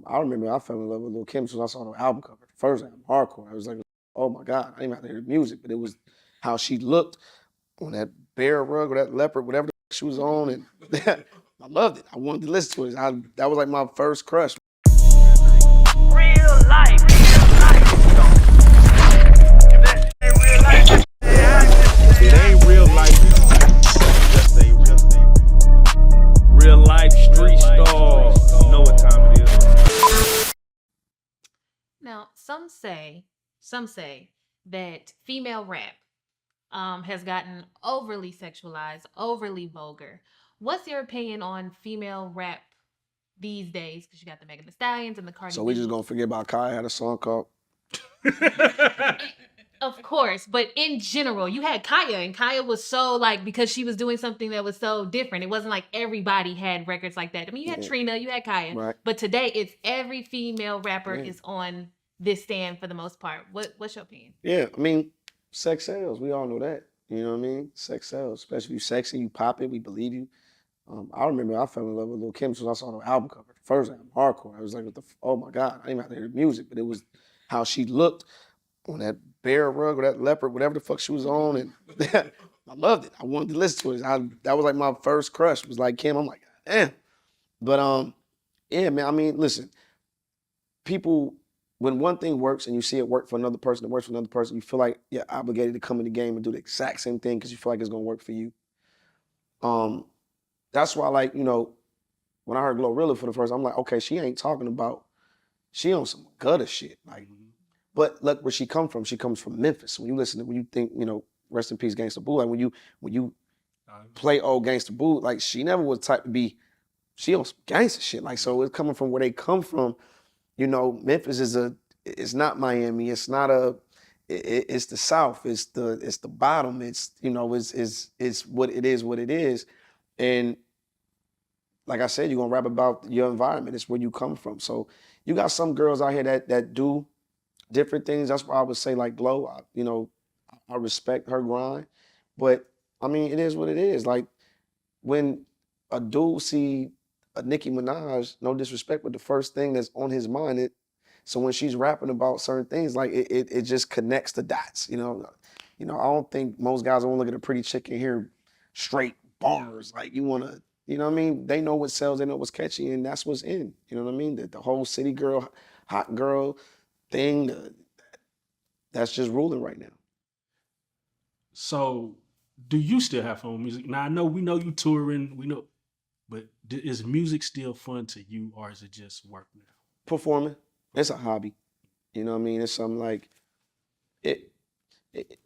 I remember I fell in love with Lil Kim when I saw the album cover. The first album, Hardcore. I was like, oh my God, I didn't even have to hear the music, but it was how she looked on that bear rug or that leopard, whatever the she was on, and I loved it. I wanted to listen to it. That was like my first crush. Real life, real life. If that ain't real life, It ain't real life. Just ain't real life street stars. Know what time it is. Now, some say that female rap has gotten overly sexualized, overly vulgar. What's your opinion on female rap these days? Because you got the Megan Thee Stallions and the Cardi So we B. just gonna forget about Kai had a song called. Of course, but in general, you had Kaya, and Kaya was so like, because she was doing something that was so different. It wasn't like everybody had records like that. I mean, you had Trina, you had Kaya, Right. but today it's every female rapper is on this stand for the most part. What's your opinion? Yeah, I mean, sex sells. We all know that. You know what I mean? Sex sells, especially if you sexy, you pop it, we believe you. I remember I fell in love with Lil Kim when I saw the album cover. The first album, Hardcore. I was like, oh my God, I didn't even have to hear the music, but it was how she looked on that bear rug or that leopard, whatever the fuck she was on, and I loved it. I wanted to listen to it. That was like my first crush. Was like Kim. I'm like, damn. But yeah, man. I mean, listen, people. When one thing works and you see it work for another person, it works for another person, you feel like you're obligated to come in the game and do the exact same thing because you feel like it's gonna work for you. That's why, like, you know, when I heard Glorilla for the first, I'm like, okay, she ain't talking about, she on some gutter shit. Like, but look where she come from. She comes from Memphis. When you listen to, when you think, you know, rest in peace, Gangsta Boo. Like when you play old Gangsta Boo, like she never was the type to be, she on some gangster shit. Like, so it's coming from where they come from. You know, Memphis it's not Miami. It's not it's the South. It's the bottom. It's, you know, it's what it is. And like I said, you're gonna rap about your environment. It's where you come from. So you got some girls out here that do different things. That's why I would say like Glow, you know, I respect her grind. But I mean, it is what it is. Like when a dude see a Nicki Minaj, no disrespect, but the first thing that's on his mind, so when she's rapping about certain things, like it just connects the dots, you know. I don't think most guys want to look at a pretty chick and hear straight bars. Like you want to, you know what I mean? They know what sells, they know what's catchy, and that's what's in. You know what I mean? The whole city girl, hot girl thing, that's just ruling right now. So, do you still have fun with music? Now I know we know you touring, we know, but is music still fun to you, or is it just work now? Performing, it's a hobby. You know what I mean? It's something like it, it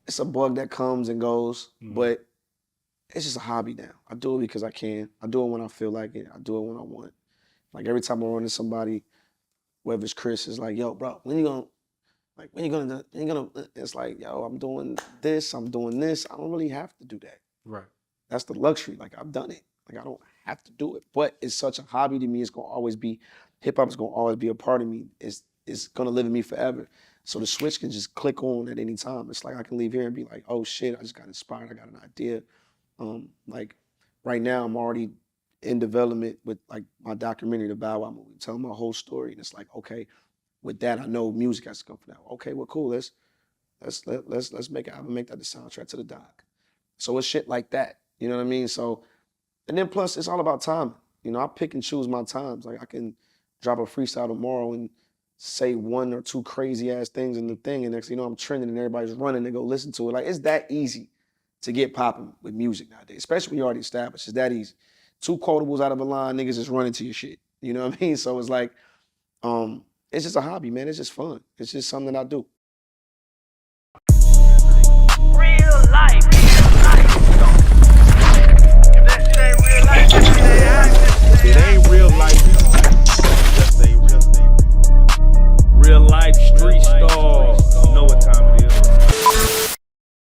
it's a bug that comes and goes, but it's just a hobby now. I do it because I can. I do it when I feel like it. I do it when I want. Like every time I run into somebody, whether it's Chris, is like, yo, bro, when you gonna, it's like, yo, I'm doing this, I'm doing this. I don't really have to do that. Right. That's the luxury. Like I've done it. Like I don't have to do it. But it's such a hobby to me. It's gonna always be, hip hop is gonna always be a part of me. It's gonna live in me forever. So the switch can just click on at any time. It's like I can leave here and be like, oh shit, I just got inspired. I got an idea. Like right now, I'm already in development with like my documentary, the Bow Wow movie, telling my whole story. And it's like, okay, with that, I know music has to come from that. Okay, well, cool. Let's make it. I make that the soundtrack to the doc. So it's shit like that. You know what I mean? So, and then plus, it's all about timing. You know, I pick and choose my times. Like I can drop a freestyle tomorrow and say one or two crazy ass things in the thing, and next thing you know, I'm trending and everybody's running to go listen to it. Like it's that easy to get popping with music nowadays, especially when you're already established. It's that easy. Two quotables out of a line, niggas just running to your shit. You know what I mean? So it's like, it's just a hobby, man. It's just fun. It's just something that I do.